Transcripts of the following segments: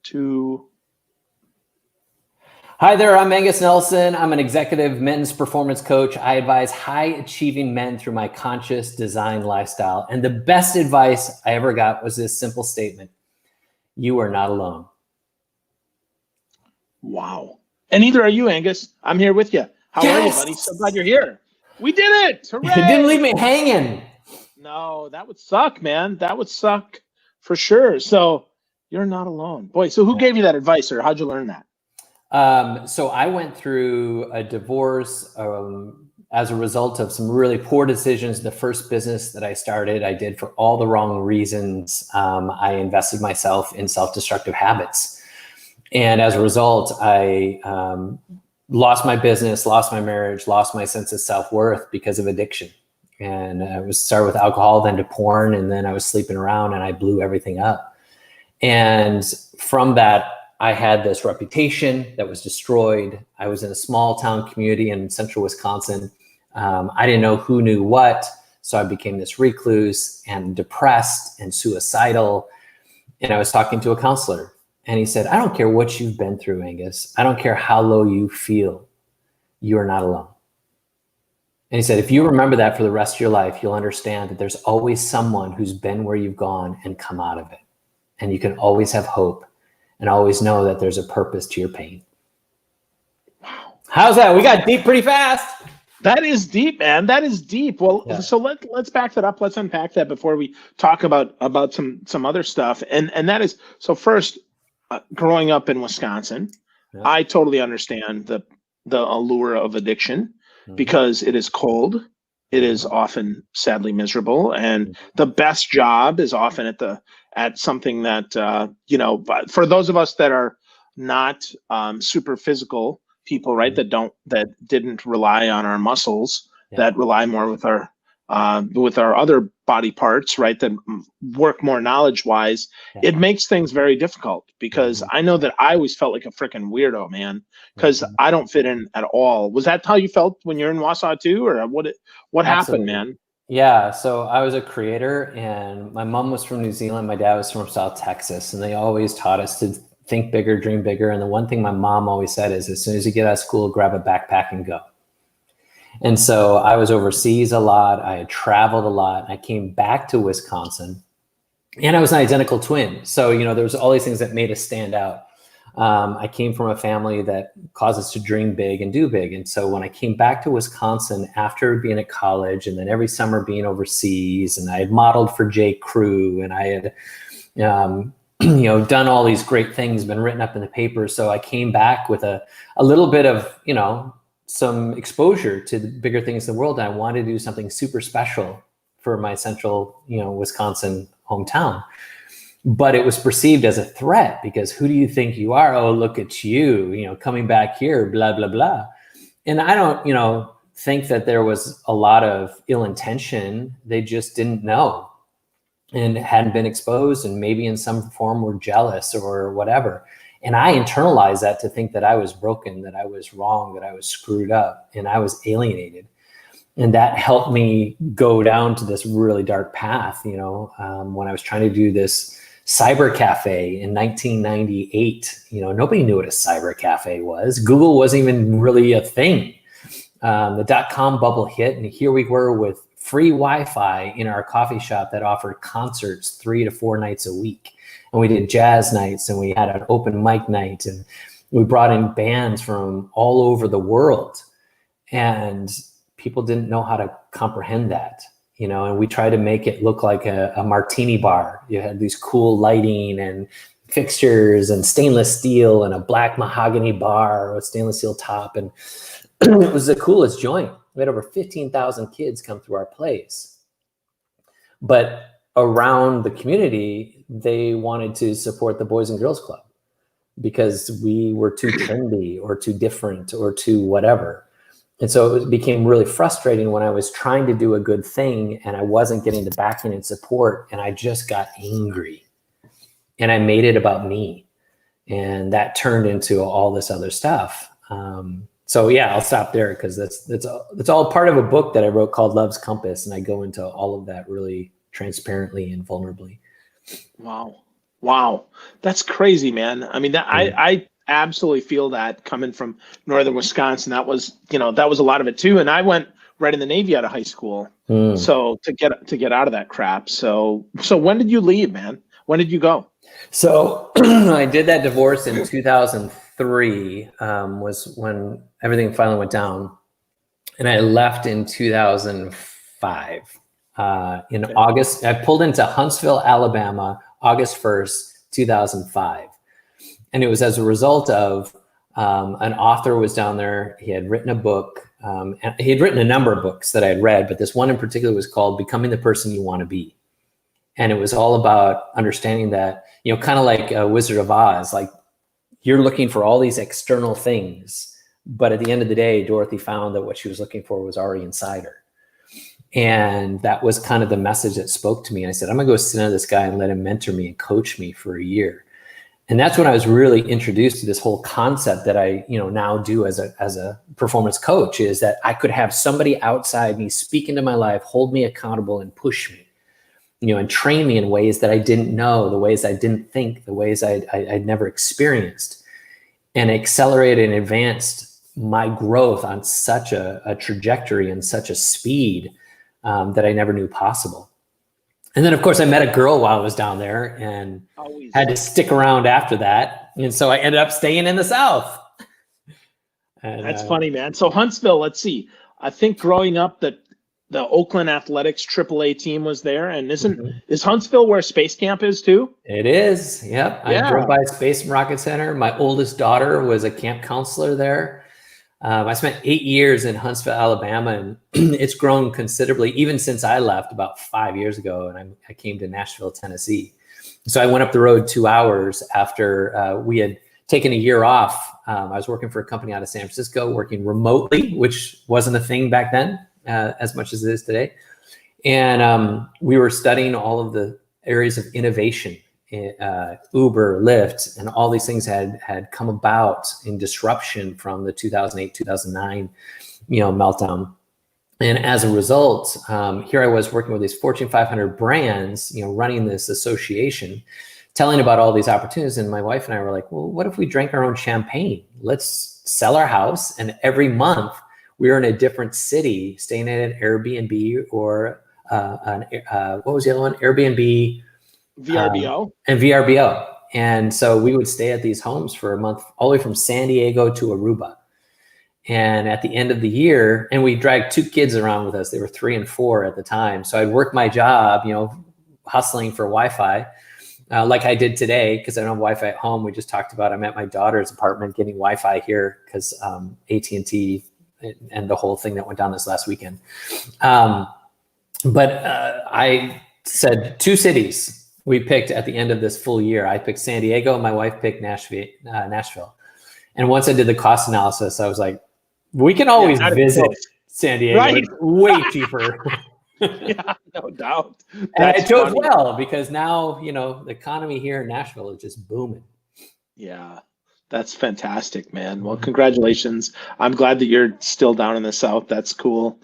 2. Hi there, I'm Angus Nelson. I'm an executive men's performance coach. I advise high-achieving men through my conscious design lifestyle. And the best advice I ever got was this simple statement: you are not alone. Wow. And neither are you, Angus. I'm here with you. How are you, buddy? So glad you're here. We did it. Hooray. You didn't leave me hanging. No, that would suck, man. That would suck for sure. So you're not alone. Boy, so who gave you that advice, or how'd you learn that? So I went through a divorce as a result of some really poor decisions. The first business that I started, I did for all the wrong reasons. I invested myself in self-destructive habits. And as a result, I lost my business, lost my marriage, lost my sense of self-worth because of addiction. And I was started with alcohol, then to porn, and then I was sleeping around, and I blew everything up. And from that, I had this reputation that was destroyed. I was in a small town community in central Wisconsin. I didn't know who knew what. So I became this recluse and depressed and suicidal. And I was talking to a counselor, and he said, I don't care what you've been through, Angus. I don't care how low you feel. You are not alone. And he said, if you remember that for the rest of your life, you'll understand that there's always someone who's been where you've gone and come out of it. And you can always have hope and always know that there's a purpose to your pain. Wow. How's that? We got deep pretty fast. That is deep, man. That is deep. Well, yeah. So let's back that up. Let's unpack that before we talk about some other stuff. And that is, so first, growing up in Wisconsin, yeah. I totally understand the allure of addiction because it is cold. It is often sadly miserable, and the best job is often at something that for those of us that are not super physical people, right? That didn't rely on our muscles, that rely more with our other body parts, right? That work more knowledge-wise. It makes things very difficult because I know that I always felt like a freaking weirdo, man, because I don't fit in at all. Was that how you felt when you're in Wausau too, or what happened, man? Yeah, so I was a creator, and my mom was from New Zealand. My dad was from South Texas, and they always taught us to think bigger, dream bigger. And the one thing my mom always said is, as soon as you get out of school, grab a backpack and go. And so I was overseas a lot. I had traveled a lot. I came back to Wisconsin, and I was an identical twin. So, there was all these things that made us stand out. I came from a family that caused us to dream big and do big. And so when I came back to Wisconsin after being at college, and then every summer being overseas, and I had modeled for J. Crew, and I had, done all these great things, been written up in the paper. So I came back with a little bit of, some exposure to the bigger things in the world. And I wanted to do something super special for my central, Wisconsin hometown. But it was perceived as a threat because who do you think you are? Oh, look at you, coming back here, blah, blah, blah. And I don't, think that there was a lot of ill intention. They just didn't know and hadn't been exposed, and maybe in some form were jealous or whatever. And I internalized that to think that I was broken, that I was wrong, that I was screwed up, and I was alienated. And that helped me go down to this really dark path, when I was trying to do this cyber cafe in 1998. Nobody knew what a cyber cafe was. Google wasn't even really a thing. The .com bubble hit, and here we were with free Wi-Fi in our coffee shop that offered concerts 3 to 4 nights a week. And we did jazz nights, and we had an open mic night, and we brought in bands from all over the world. And people didn't know how to comprehend that, and we tried to make it look like a martini bar. You had these cool lighting and fixtures and stainless steel and a black mahogany bar with stainless steel top. And it was the coolest joint. We had over 15,000 kids come through our place. But around the community, they wanted to support the Boys and Girls Club because we were too trendy or too different or too whatever. And so it became really frustrating when I was trying to do a good thing and I wasn't getting the backing and support, and I just got angry and I made it about me. And that turned into all this other stuff. So yeah, I'll stop there because that's all part of a book that I wrote called Love's Compass. And I go into all of that really transparently and vulnerably. Wow. Wow, that's crazy, man. I mean, I absolutely feel that coming from northern Wisconsin. That was, that was a lot of it too. And I went right in the Navy out of high school, so to get out of that crap. So when did you leave, man? When did you go? So I did that divorce in 2003, was when everything finally went down, and I left in 2005. In August, I pulled into Huntsville, Alabama, August 1st, 2005. And it was as a result of an author was down there. He had written a book. And he had written a number of books that I had read, but this one in particular was called Becoming the Person You Want to Be. And it was all about understanding that, kind of like Wizard of Oz, like you're looking for all these external things, but at the end of the day, Dorothy found that what she was looking for was already inside her. And that was kind of the message that spoke to me. And I said, I'm gonna go sit under this guy and let him mentor me and coach me for a year. And that's when I was really introduced to this whole concept that I, now do as a performance coach, is that I could have somebody outside me speak into my life, hold me accountable and push me, and train me in ways that I didn't know, the ways I didn't think, the ways I'd never experienced, and accelerated and advanced my growth on such a trajectory and such a speed that I never knew possible. And then, of course, I met a girl while I was down there and had to stick around after that. And so I ended up staying in the South. And, that's funny, man. So Huntsville, let's see. I think growing up, the Oakland Athletics AAA team was there. And is Huntsville where Space Camp is too? It is. Yep. Yeah. I drove by Space and Rocket Center. My oldest daughter was a camp counselor there. I spent 8 years in Huntsville, Alabama, and it's grown considerably even since I left about 5 years ago, and I came to Nashville, Tennessee. So I went up the road 2 hours after we had taken a year off. I was working for a company out of San Francisco, working remotely, which wasn't a thing back then as much as it is today. And we were studying all of the areas of innovation. Uber, Lyft, and all these things had come about in disruption from the 2008, 2009, meltdown. And as a result, here I was working with these Fortune 500 brands, running this association, telling about all these opportunities. And my wife and I were like, well, what if we drank our own champagne? Let's sell our house. And every month we were in a different city, staying at an Airbnb or what was the other one? Airbnb, VRBO. And VRBO. And so we would stay at these homes for a month, all the way from San Diego to Aruba. And at the end of the year, and we dragged 2 kids around with us. They were 3 and 4 at the time. So I'd work my job, hustling for Wi-Fi, like I did today, because I don't have Wi-Fi at home. We just talked about, I'm at my daughter's apartment getting Wi-Fi here because AT&T and the whole thing that went down this last weekend. But I said 2 cities we picked at the end of this full year. I picked San Diego. My wife picked Nashville. And once I did the cost analysis, I was like, we can always visit San Diego. Right. It's way cheaper. Yeah, no doubt. And I chose well, because now, the economy here in Nashville is just booming. Yeah, that's fantastic, man. Well, congratulations. I'm glad that you're still down in the South. That's cool.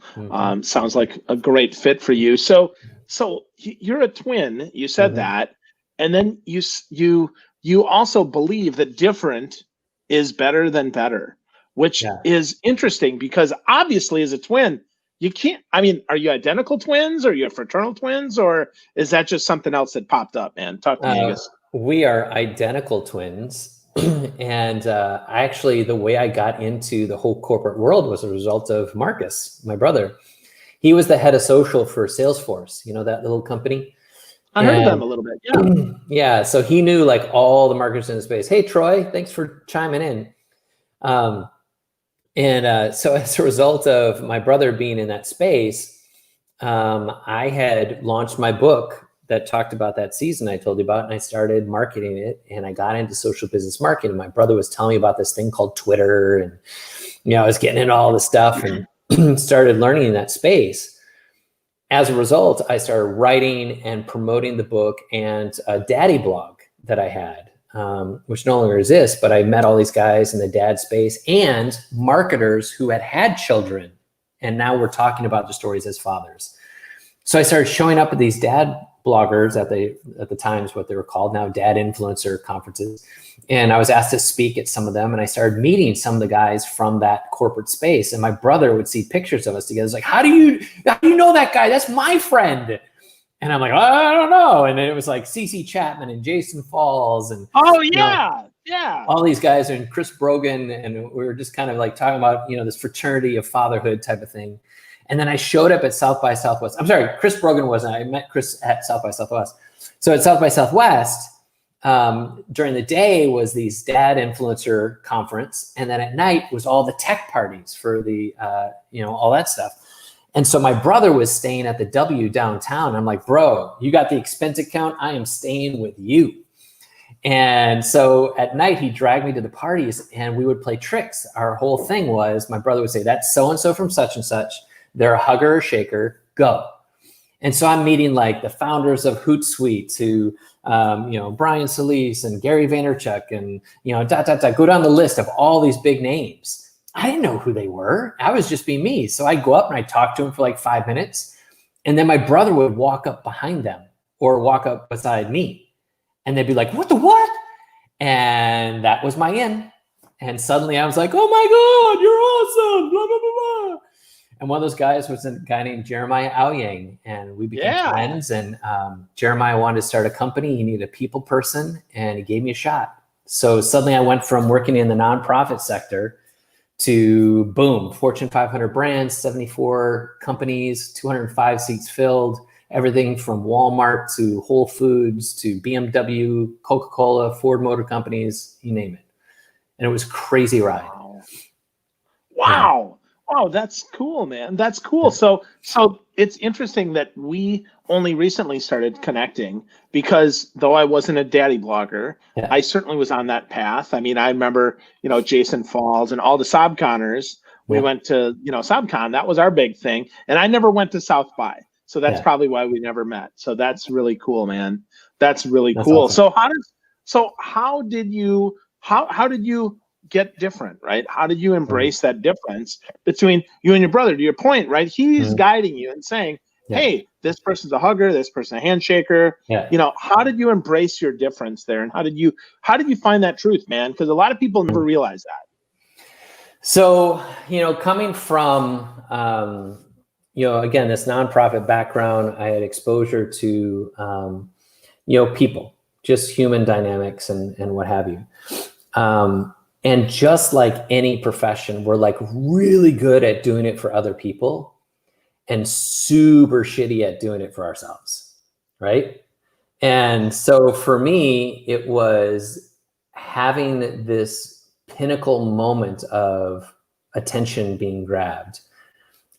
Sounds like a great fit for you. So you're a twin. You said that, and then you also believe that different is better than better, which is interesting, because obviously as a twin, you can't. I mean, are you identical twins? Or are you fraternal twins? Or is that just something else that popped up, man? Talk to me, Angus. We are identical twins. And actually, the way I got into the whole corporate world was a result of Marcus, my brother. He was the head of social for Salesforce, that little company. I heard of them a little bit. Yeah. Yeah. So he knew like all the marketers in the space. Hey, Troy, thanks for chiming in. So as a result of my brother being in that space, I had launched my book that talked about that season I told you about, and I started marketing it, and I got into social business marketing. My brother was telling me about this thing called Twitter, and I was getting into all this stuff and started learning in that space. As a result, I started writing and promoting the book and a daddy blog that I had, which no longer exists, but I met all these guys in the dad space and marketers who had children, and now we're talking about their stories as fathers. So I started showing up at these dad bloggers at the times, what they were called now, dad influencer conferences. And I was asked to speak at some of them, and I started meeting some of the guys from that corporate space. And my brother would see pictures of us together. It's like, how do you know that guy? That's my friend. And I'm like, I don't know. And it was like CC Chapman and Jason Falls and all these guys, and Chris Brogan, and we were just kind of like talking about this fraternity of fatherhood type of thing. And then I showed up at South by Southwest. I'm sorry, Chris Brogan wasn't. I met Chris at South by Southwest. So at South by Southwest, during the day was these dad influencer conference, and then at night was all the tech parties for the all that stuff. And so my brother was staying at the W downtown. I'm like, bro, you got the expense account? I am staying with you. And so at night he dragged me to the parties, and we would play tricks. Our whole thing was, my brother would say, that's so-and-so from such and such. They're a hugger or shaker, go. And so I'm meeting like the founders of Hootsuite, who, Brian Solis and Gary Vaynerchuk, and, go down the list of all these big names. I didn't know who they were. I was just being me. So I'd go up and I'd talk to them for like 5 minutes. And then my brother would walk up behind them or walk up beside me. And they'd be like, what? And that was my in. And suddenly I was like, oh my God, you're awesome, blah, blah, blah, blah. And one of those guys was a guy named Jeremiah Aoyang, and we became friends. And Jeremiah wanted to start a company. He needed a people person, and he gave me a shot. So suddenly I went from working in the nonprofit sector to boom, Fortune 500 brands, 74 companies, 205 seats filled, everything from Walmart to Whole Foods to BMW, Coca-Cola, Ford Motor Companies, you name it. And it was a crazy ride. Wow. Wow, that's cool, man. That's cool. So it's interesting that we only recently started connecting, because though I wasn't a daddy blogger, I certainly was on that path. I mean, I remember, Jason Falls and all the SobConners. We went to, SobCon. That was our big thing. And I never went to South by. So that's probably why we never met. So that's really cool, man. That's really cool. Awesome. How did you get different, right? How did you embrace that difference between you and your brother? To your point, right? He's guiding you and saying, hey, this person's a hugger, this person's a handshaker. How did you embrace your difference there? And how did you find that truth, man? Because a lot of people never realize that. So, coming from, again, this nonprofit background, I had exposure to, people, just human dynamics and what have you. And just like any profession, we're like really good at doing it for other people and super shitty at doing it for ourselves, right? And so for me, it was having this pinnacle moment of attention being grabbed.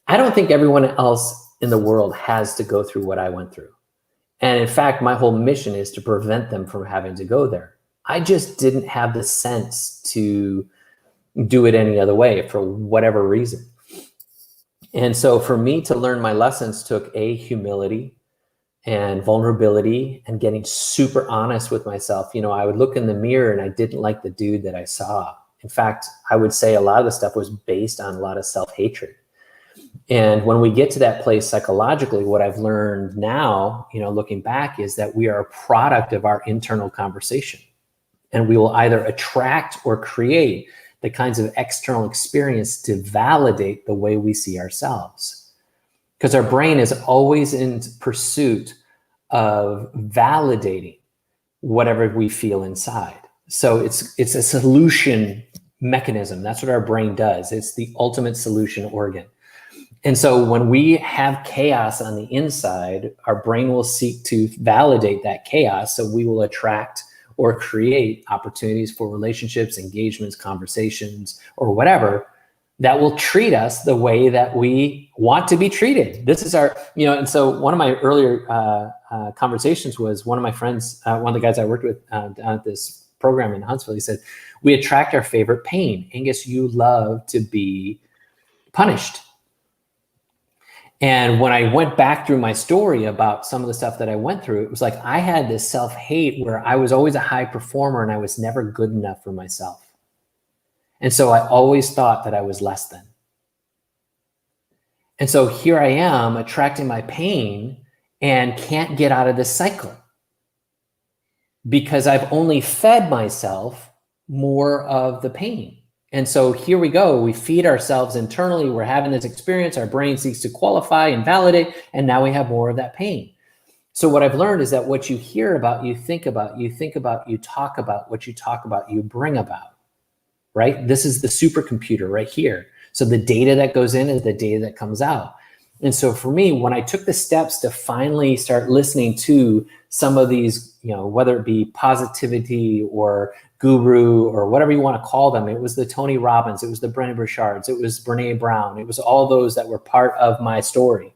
I don't think everyone else in the world has to go through what I went through. And in fact, my whole mission is to prevent them from having to go there. I just didn't have the sense to do it any other way for whatever reason. And so for me to learn my lessons took humility and vulnerability and getting super honest with myself. I would look in the mirror and I didn't like the dude that I saw. In fact, I would say a lot of the stuff was based on a lot of self-hatred. And when we get to that place psychologically, what I've learned now, looking back, is that we are a product of our internal conversation. And we will either attract or create the kinds of external experience to validate the way we see ourselves. Because our brain is always in pursuit of validating whatever we feel inside. So it's a solution mechanism. That's what our brain does. It's the ultimate solution organ. And so when we have chaos on the inside, our brain will seek to validate that chaos. So we will attract or create opportunities for relationships, engagements, conversations, or whatever that will treat us the way that we want to be treated. This is our, and so one of my earlier conversations was one of my friends, one of the guys I worked with down at this program in Huntsville, he said, we attract our favorite pain. Angus, you love to be punished. And when I went back through my story about some of the stuff that I went through, it was like I had this self-hate where I was always a high performer and I was never good enough for myself. And so I always thought that I was less than. And so here I am attracting my pain, and can't get out of this cycle because I've only fed myself more of the pain. And so here we go. We feed ourselves internally. We're having this experience. Our brain seeks to qualify and validate. And now we have more of that pain. So what I've learned is that what you hear about, you think about, you talk about, what you talk about, you bring about, right? This is the supercomputer right here. So the data that goes in is the data that comes out. And so for me, when I took the steps to finally start listening to some of these, whether it be positivity or guru or whatever you want to call them, it was the Tony Robbins, it was the Brendon Burchards, it was Brene Brown, it was all those that were part of my story.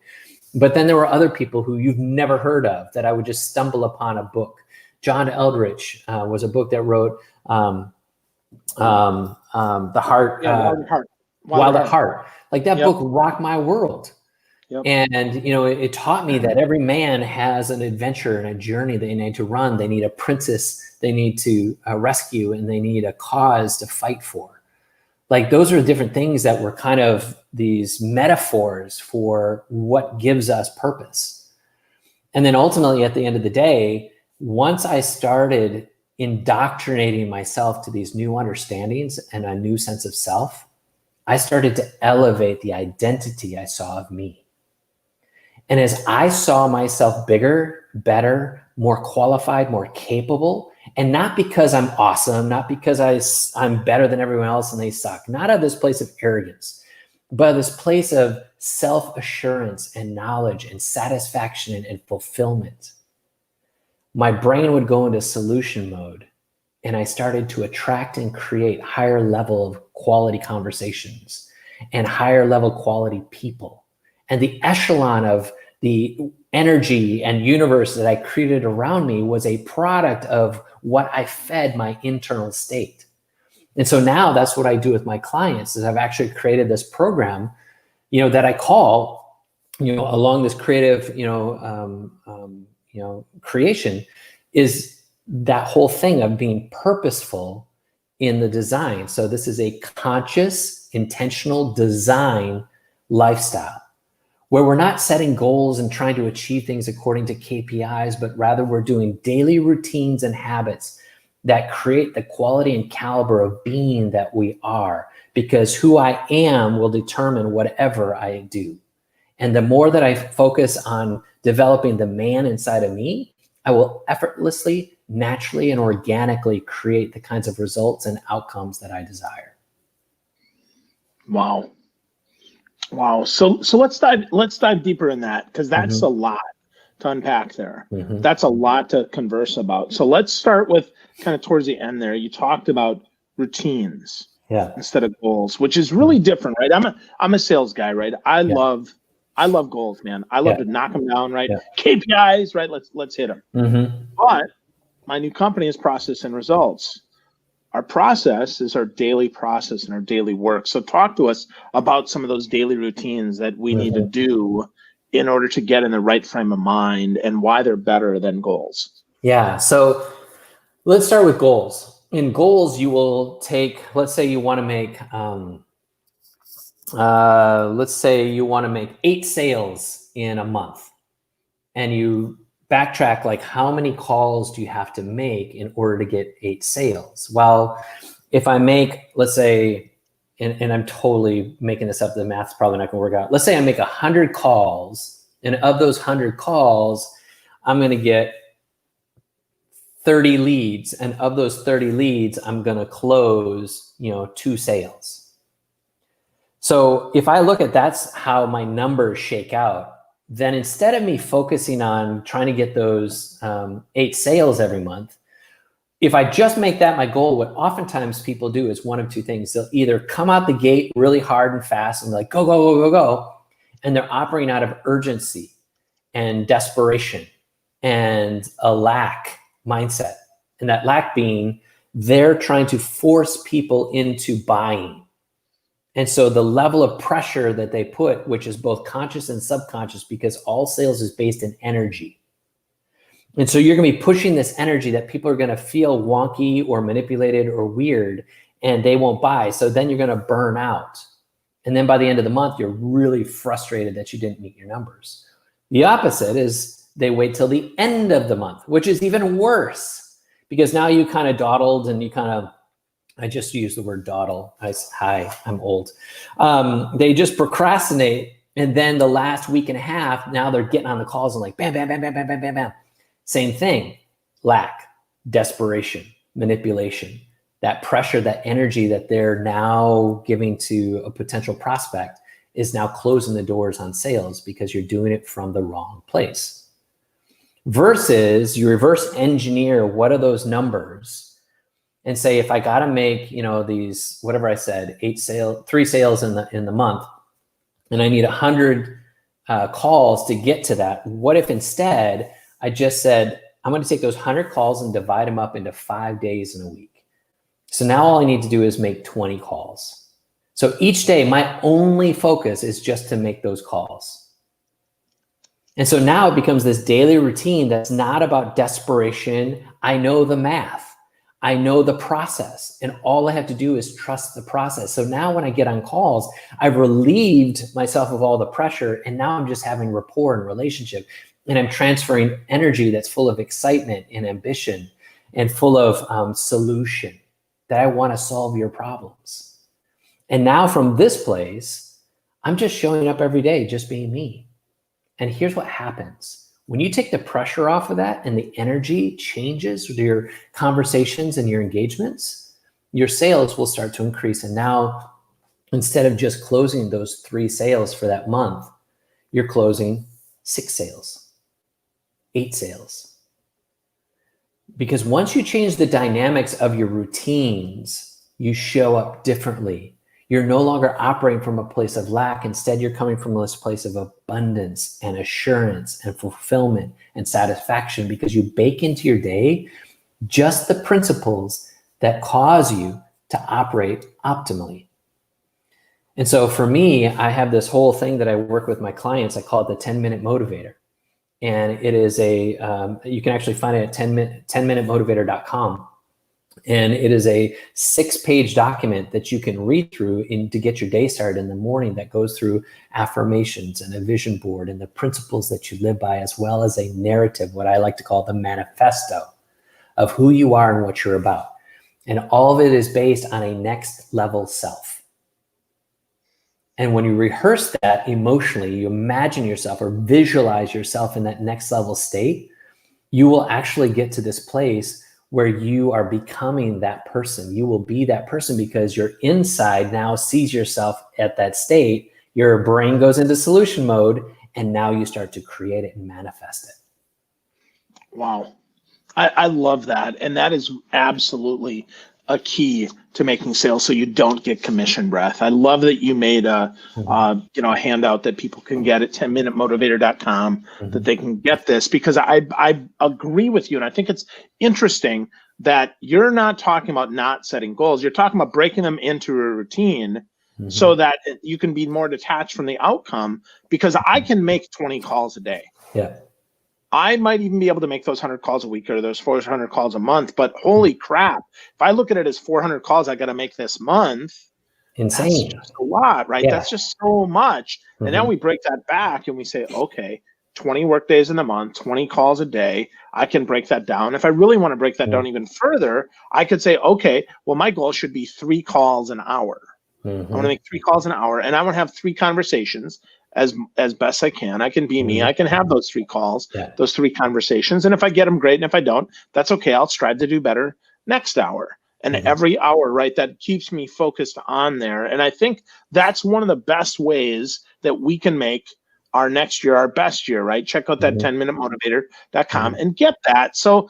But then there were other people who you've never heard of that I would just stumble upon a book. John Eldridge was a book that wrote The Heart, Wild at Heart. Like that book rocked my world. Yep. And, it taught me that every man has an adventure and a journey they need to run. They need a princess they need to rescue, and they need a cause to fight for. Like those are different things that were kind of these metaphors for what gives us purpose. And then ultimately at the end of the day, once I started indoctrinating myself to these new understandings and a new sense of self, I started to elevate the identity I saw of me. And as I saw myself bigger, better, more qualified, more capable, and not because I'm awesome, not because I'm better than everyone else and they suck, not out of this place of arrogance, but this place of self-assurance and knowledge and satisfaction and fulfillment, my brain would go into solution mode, and I started to attract and create higher level of quality conversations and higher level quality people. And the echelon of the energy and universe that I created around me was a product of what I fed my internal state. And so now that's what I do with my clients is I've actually created this program, that I call, along this creative, creation is that whole thing of being purposeful in the design. So this is a conscious, intentional design lifestyle where we're not setting goals and trying to achieve things according to KPIs, but rather we're doing daily routines and habits that create the quality and caliber of being that we are, because who I am will determine whatever I do. And the more that I focus on developing the man inside of me, I will effortlessly, naturally, and organically create the kinds of results and outcomes that I desire. Wow. So let's dive deeper in that, because that's a lot to unpack there. That's a lot to converse about. So let's start with kind of towards the end there. You talked about routines instead of goals, which is really different, right? I'm a sales guy, right? I love goals, man. I love to knock them down, right? KPIs, right? Let's hit them. But my new company is process and results. Our process is our daily process and our daily work. So talk to us about some of those daily routines that we need to do in order to get in the right frame of mind and why they're better than goals. Yeah. So let's start with goals. In goals, you will take, let's say you want to make, 8 sales in a month, and you backtrack, like how many calls do you have to make in order to get 8 sales? Well, if I make, let's say, and I'm totally making this up, the math's probably not gonna work out. Let's say I make 100 calls, and of those 100 calls, I'm gonna get 30 leads. And of those 30 leads, I'm gonna close, 2 sales. So if I look at that's how my numbers shake out, then instead of me focusing on trying to get those 8 sales every month, if I just make that my goal, what oftentimes people do is one of two things. They'll either come out the gate really hard and fast and like, go, go, go, go, go. And they're operating out of urgency and desperation and a lack mindset. And that lack being they're trying to force people into buying. And so the level of pressure that they put, which is both conscious and subconscious, because all sales is based in energy. And so you're going to be pushing this energy that people are going to feel wonky or manipulated or weird, and they won't buy. So then you're going to burn out. And then by the end of the month, you're really frustrated that you didn't meet your numbers. The opposite is they wait till the end of the month, which is even worse because now you kind of dawdled and you kind of, I just used the word dawdle. Hi, I'm old. They just procrastinate. And then the last week and a half, now they're getting on the calls and like, bam, bam, bam, bam, bam, bam, bam, bam. Same thing, lack, desperation, manipulation, that pressure, that energy that they're now giving to a potential prospect is now closing the doors on sales because you're doing it from the wrong place. Versus you reverse engineer what are those numbers and say, if I got to make, these, whatever I said, 3 sales in the month, and I need 100 calls to get to that. What if instead I just said, I'm going to take those 100 calls and divide them up into 5 days in a week. So now all I need to do is make 20 calls. So each day, my only focus is just to make those calls. And so now it becomes this daily routine that's not about desperation. I know the math. I know the process, and all I have to do is trust the process. So now when I get on calls, I've relieved myself of all the pressure, and now I'm just having rapport and relationship, and I'm transferring energy that's full of excitement and ambition and full of solution that I want to solve your problems. And now from this place, I'm just showing up every day, just being me. And here's what happens. When you take the pressure off of that and the energy changes with your conversations and your engagements, your sales will start to increase. And now, instead of just closing those 3 sales for that month, you're closing 6 sales, 8 sales. Because once you change the dynamics of your routines, you show up differently. You're no longer operating from a place of lack. Instead, you're coming from this place of abundance and assurance and fulfillment and satisfaction because you bake into your day just the principles that cause you to operate optimally. And so for me, I have this whole thing that I work with my clients. I call it the 10-minute motivator. And it is you can actually find it at 10minutemotivator.com. And it is a 6-page document that you can read through to get your day started in the morning that goes through affirmations and a vision board and the principles that you live by, as well as a narrative, what I like to call the manifesto of who you are and what you're about. And all of it is based on a next level self. And when you rehearse that emotionally, you imagine yourself or visualize yourself in that next level state, you will actually get to this place where you are becoming that person. You will be that person because your inside now sees yourself at that state. Your brain goes into solution mode, and now you start to create it and manifest it. Wow. I love that. And that is absolutely a key to making sales so you don't get commission breath. I love that you made a handout that people can get at 10minutemotivator.com that they can get this, because I agree with you. And I think it's interesting that you're not talking about not setting goals. You're talking about breaking them into a routine so that you can be more detached from the outcome, because I can make 20 calls a day. Yeah. I might even be able to make those 100 calls a week or those 400 calls a month, but holy crap, if I look at it as 400 calls I got to make this month, insane. That's just a lot, right? Yeah. That's just so much. And then we break that back and we say, okay, 20 work days in the month, 20 calls a day. I can break that down. If I really want to break that down even further, I could say, okay, well, my goal should be 3 calls an hour. I want to make 3 calls an hour, and I want to have 3 conversations as best I can. I can be me. I can have those 3 calls, those 3 conversations. And if I get them, great. And if I don't, that's okay. I'll strive to do better next hour. And every hour, right, that keeps me focused on there. And I think that's one of the best ways that we can make our next year our best year, right? Check out that 10minutemotivator.com and get that. So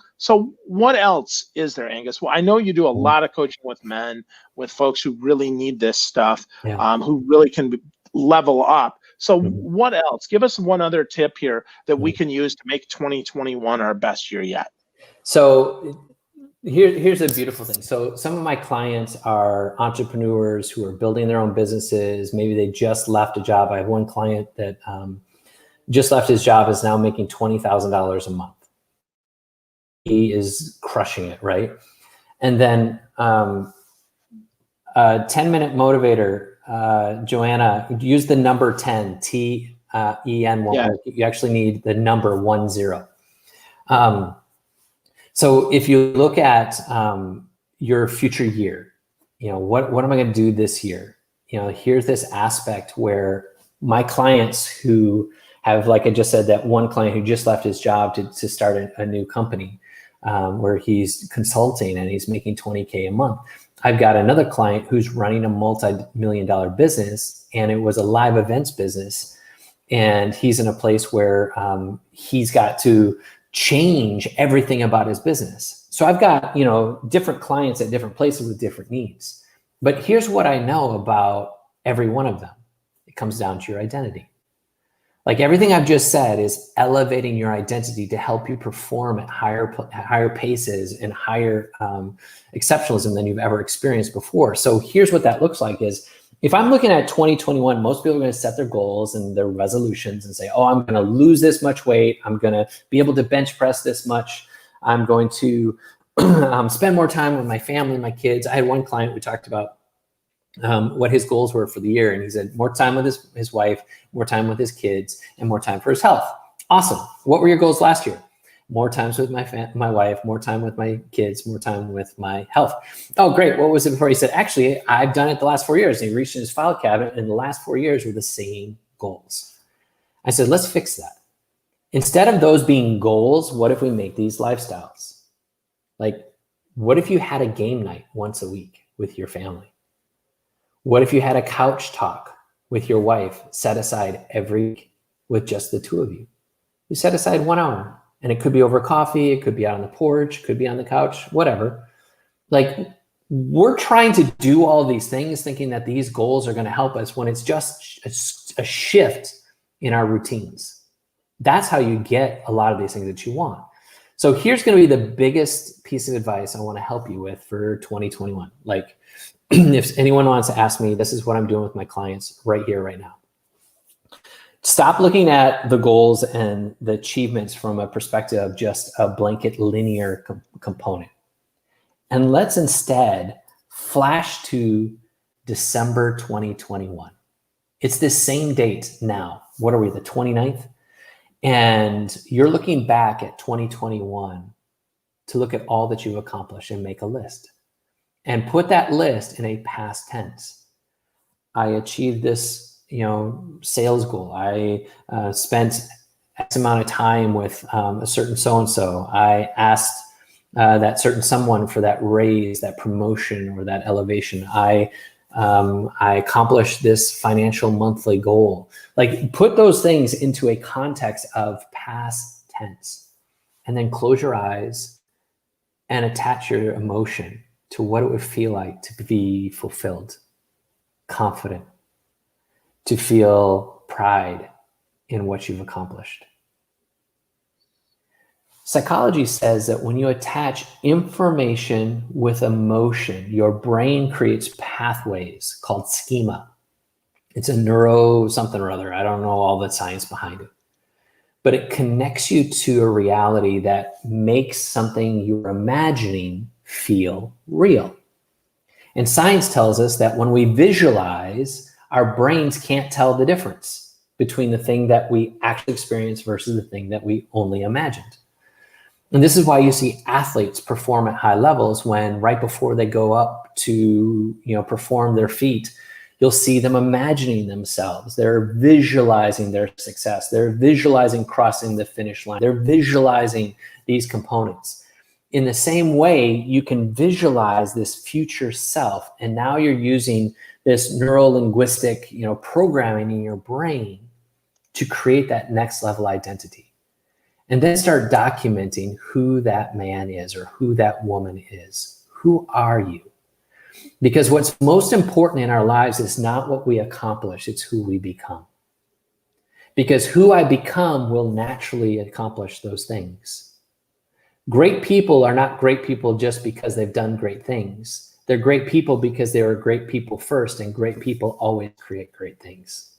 what else is there, Angus? Well, I know you do a lot of coaching with men, with folks who really need this stuff, who really can level up. So what else? Give us one other tip here that we can use to make 2021 our best year yet. So here's a beautiful thing. So some of my clients are entrepreneurs who are building their own businesses. Maybe they just left a job. I have one client that just left his job, is now making $20,000 a month. He is crushing it, right? And then 10-minute motivator, Joanna, use the number 10, EN won't work. You actually need the number 10. So if you look at your future year, what am I going to do this year? Here's this aspect where my clients who have, like I just said, that one client who just left his job to start a new company where he's consulting and he's making $20K a month. I've got another client who's running a multi-million-dollar business, and it was a live events business. And he's in a place where he's got to change everything about his business. So I've got, different clients at different places with different needs. But here's what I know about every one of them. It comes down to your identity. Like everything I've just said is elevating your identity to help you perform at higher paces and higher exceptionalism than you've ever experienced before. So here's what that looks like is, if I'm looking at 2021, most people are going to set their goals and their resolutions and say, oh, I'm going to lose this much weight. I'm going to be able to bench press this much. I'm going to spend more time with my family, my kids. I had one client who talked about what his goals were for the year. And he said more time with his wife, more time with his kids, and more time for his health. Awesome. What were your goals last year? More times with my wife, more time with my kids, more time with my health. Oh, great. What was it before? He said, actually, I've done it the last 4 years. And he reached in his file cabinet, and the last 4 years were the same goals. I said, let's fix that. Instead of those being goals, what if we make these lifestyles? Like, what if you had a game night once a week with your family? What if you had a couch talk with your wife set aside every week with just the two of you? You set aside 1 hour, and it could be over coffee. It could be out on the porch, could be on the couch, whatever. Like, we're trying to do all these things thinking that these goals are going to help us when it's just a shift in our routines. That's how you get a lot of these things that you want. So here's going to be the biggest piece of advice I want to help you with for 2021. Like, if anyone wants to ask me, this is what I'm doing with my clients right here, right now. Stop looking at the goals and the achievements from a perspective of just a blanket linear component. And let's instead flash to December 2021. It's this same date now. What are we, the 29th? And you're looking back at 2021 to look at all that you've accomplished and make a list. And put that list in a past tense. I achieved this, sales goal. I spent X amount of time with a certain so-and-so. I asked that certain someone for that raise, that promotion, or that elevation. I accomplished this financial monthly goal. Like, put those things into a context of past tense, and then close your eyes and attach your emotion to what it would feel like to be fulfilled, confident, to feel pride in what you've accomplished. Psychology says that when you attach information with emotion, your brain creates pathways called schema. It's a neuro something or other. I don't know all the science behind it. But it connects you to a reality that makes something you're imagining feel real. And science tells us that when we visualize, our brains can't tell the difference between the thing that we actually experience versus the thing that we only imagined. And this is why you see athletes perform at high levels when right before they go up to, perform their feat, you'll see them imagining themselves. They're visualizing their success. They're visualizing crossing the finish line. They're visualizing these components. In the same way, you can visualize this future self, and now you're using this neuro-linguistic, programming in your brain to create that next level identity. And then start documenting who that man is or who that woman is. Who are you? Because what's most important in our lives is not what we accomplish, it's who we become. Because who I become will naturally accomplish those things. Great people are not great people just because they've done great things. They're great people because they were great people first, and great people always create great things.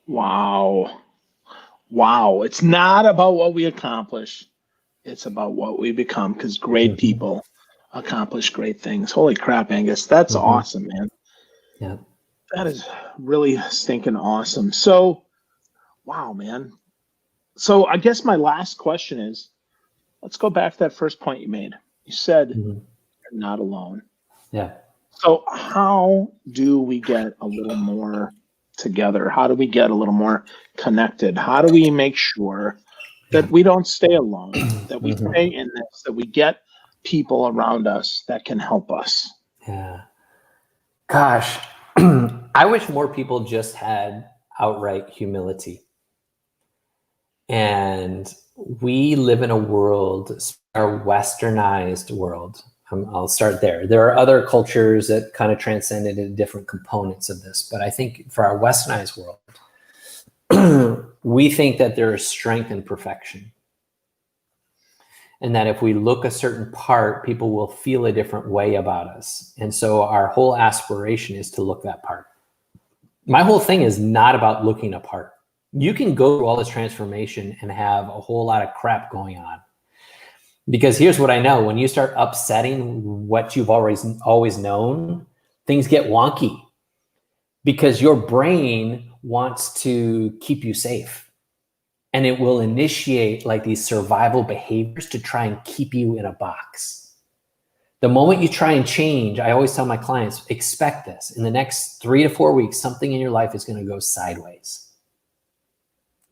Wow. It's not about what we accomplish. It's about what we become, because great people accomplish great things. Holy crap, Angus. That's awesome, man. Yeah. That is really stinking awesome. So, wow, man. So I guess my last question is, let's go back to that first point you made. You said you're not alone. Yeah. So how do we get a little more together? How do we get a little more connected? How do we make sure that we don't stay alone, that we stay in this, that we get people around us that can help us? Yeah. Gosh, I wish more people just had outright humility. And we live in a world, our westernized world. I'll start there. There are other cultures that kind of transcend into different components of this. But I think for our westernized world, we think that there is strength in perfection. And that if we look a certain part, people will feel a different way about us. And so our whole aspiration is to look that part. My whole thing is not about looking a part. You can go through all this transformation and have a whole lot of crap going on. Because here's what I know. When you start upsetting what you've always known, things get wonky. Because your brain wants to keep you safe. And it will initiate like these survival behaviors to try and keep you in a box. The moment you try and change, I always tell my clients, expect this. In the next 3 to 4 weeks, something in your life is going to go sideways.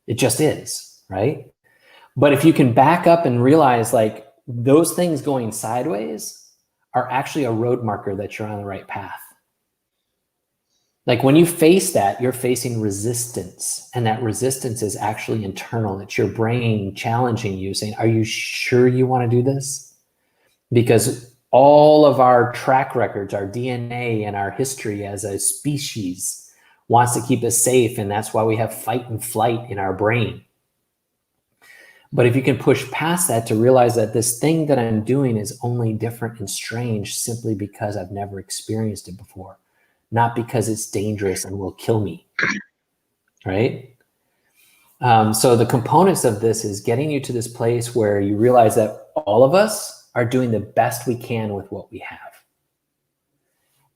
It just is, right? But if you can back up and realize like those things going sideways are actually a road marker that you're on the right path. Like when you face that, you're facing resistance, and that resistance is actually internal. It's your brain challenging you, saying, are you sure you want to do this? Because all of our track records, our DNA and our history as a species wants to keep us safe. And that's why we have fight and flight in our brain. But if you can push past that to realize that this thing that I'm doing is only different and strange simply because I've never experienced it before, not because it's dangerous and will kill me, right? So the components of this is getting you to this place where you realize that all of us are doing the best we can with what we have.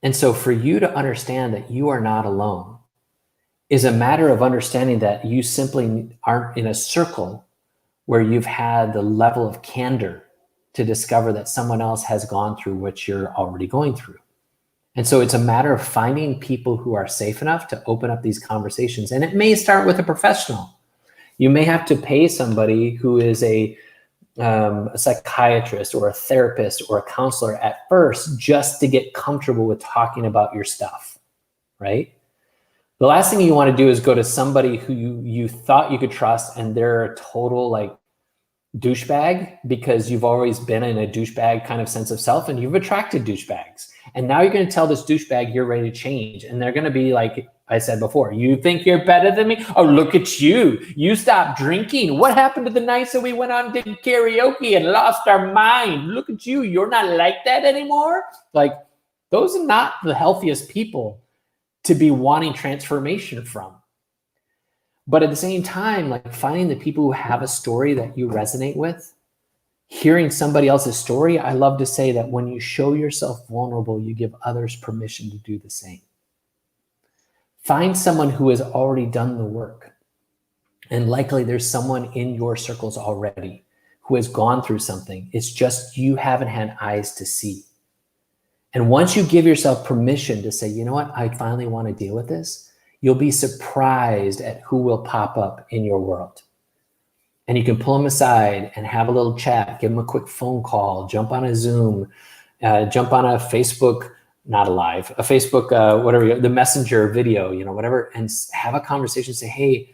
And so for you to understand that you are not alone is a matter of understanding that you simply aren't in a circle where you've had the level of candor to discover that someone else has gone through what you're already going through. And so it's a matter of finding people who are safe enough to open up these conversations. And it may start with a professional. You may have to pay somebody who is a psychiatrist or a therapist or a counselor at first just to get comfortable with talking about your stuff, right? The last thing you want to do is go to somebody who you thought you could trust and they're a total like douchebag because you've always been in a douchebag kind of sense of self and you've attracted douchebags. And now you're going to tell this douchebag you're ready to change. And they're going to be like I said before, you think you're better than me? Oh, look at you. You stopped drinking. What happened to the nights that we went on and did karaoke and lost our mind? Look at you. You're not like that anymore. Like those are not the healthiest people to be wanting transformation from. But at the same time, like finding the people who have a story that you resonate with, hearing somebody else's story, I love to say that when you show yourself vulnerable, you give others permission to do the same. Find someone who has already done the work. And likely there's someone in your circles already who has gone through something. It's just you haven't had eyes to see. And once you give yourself permission to say, you know what, I finally want to deal with this, you'll be surprised at who will pop up in your world. And you can pull them aside and have a little chat, give them a quick phone call, jump on a Zoom, jump on a Facebook, not a live, a Facebook, whatever, the messenger video, you know, whatever, and have a conversation, say, hey,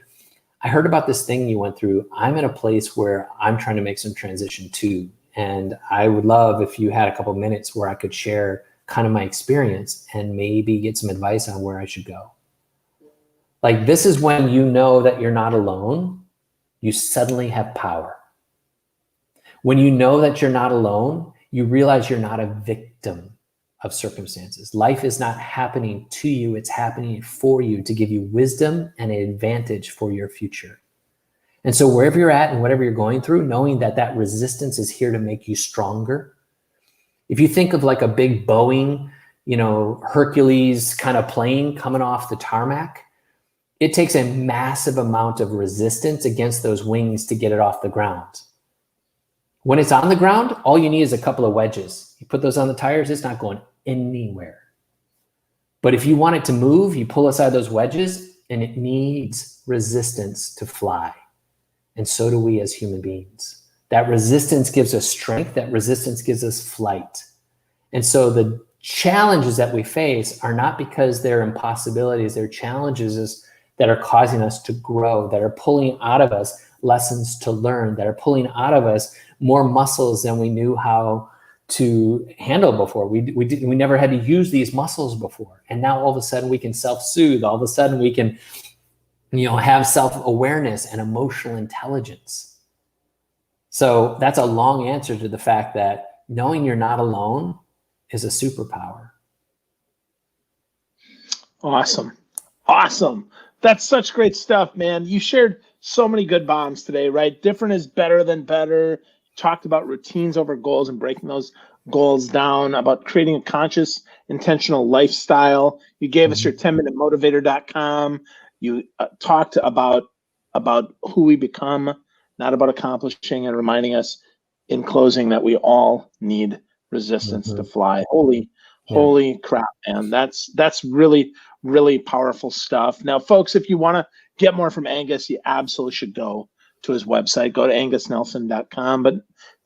I heard about this thing you went through. I'm in a place where I'm trying to make some transition too. And I would love if you had a couple of minutes where I could share kind of my experience and maybe get some advice on where I should go. Like this is when you know that you're not alone. You suddenly have power. When you know that you're not alone, you realize you're not a victim of circumstances. Life is not happening to you. It's happening for you to give you wisdom and an advantage for your future. And so wherever you're at and whatever you're going through, knowing that that resistance is here to make you stronger. If you think of like a big Boeing, Hercules kind of plane coming off the tarmac, it takes a massive amount of resistance against those wings to get it off the ground. When it's on the ground, all you need is a couple of wedges. You put those on the tires, it's not going anywhere. But if you want it to move, you pull aside those wedges, and it needs resistance to fly. And so do we as human beings. That resistance gives us strength. That resistance gives us flight. And so the challenges that we face are not because they're impossibilities. They're challenges that are causing us to grow, that are pulling out of us lessons to learn, that are pulling out of us more muscles than we knew how to handle before. We never had to use these muscles before. And now all of a sudden we can self-soothe. All of a sudden we can, have self-awareness and emotional intelligence. So that's a long answer to the fact that knowing you're not alone is a superpower. Awesome. That's such great stuff, man. You shared so many good bombs today, right? Different is better than better. Talked about routines over goals and breaking those goals down, about creating a conscious, intentional lifestyle. You gave us your 10minutemotivator.com. You talked about who we become, not about accomplishing, and reminding us in closing that we all need resistance to fly. Holy crap, man. That's really, really powerful stuff. Now, folks, if you want to get more from Angus, you absolutely should go to his website. Go to angusnelson.com. But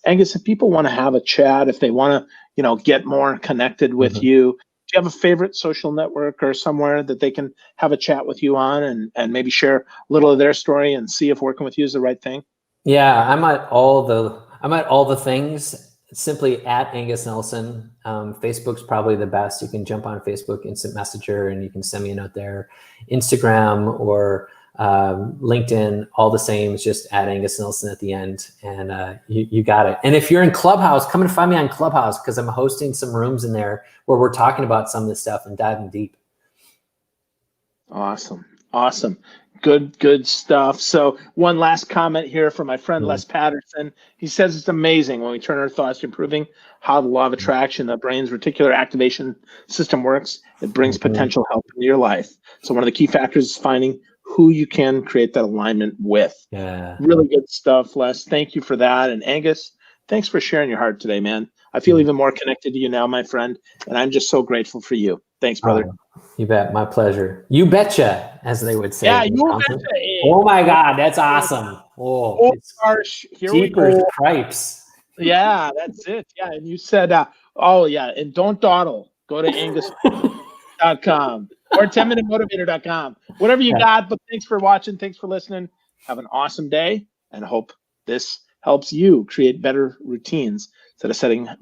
Angus, if people want to have a chat, if they want to, get more connected with you, do you have a favorite social network or somewhere that they can have a chat with you on and maybe share a little of their story and see if working with you is the right thing? Yeah, I'm at all the things. Simply at Angus Nelson. Facebook's probably the best. You can jump on Facebook, instant messenger, and you can send me a note there. Instagram or LinkedIn, all the same. It's just at Angus Nelson at the end, and you got it. And if you're in Clubhouse, come and find me on Clubhouse, because I'm hosting some rooms in there where we're talking about some of this stuff and diving deep. Awesome. Good stuff. So one last comment here from my friend Les Patterson. He says it's amazing when we turn our thoughts to improving how the law of attraction, the brain's reticular activation system works. It brings potential help into your life. So one of the key factors is finding who you can create that alignment with. Yeah. Really good stuff, Les. Thank you for that. And Angus, thanks for sharing your heart today, man. I feel even more connected to you now, my friend, and I'm just so grateful for you. Thanks, brother. You bet. My pleasure. You betcha, as they would say. Yeah, you betcha. Oh my God, that's awesome. Oh, it's harsh. Here jeepers we go. cripes. Yeah, that's it. Yeah, and you said, and don't dawdle. Go to angus.com or 10minutemotivator.com. Whatever you got, but thanks for watching. Thanks for listening. Have an awesome day, and hope this helps you create better routines instead of setting meaningless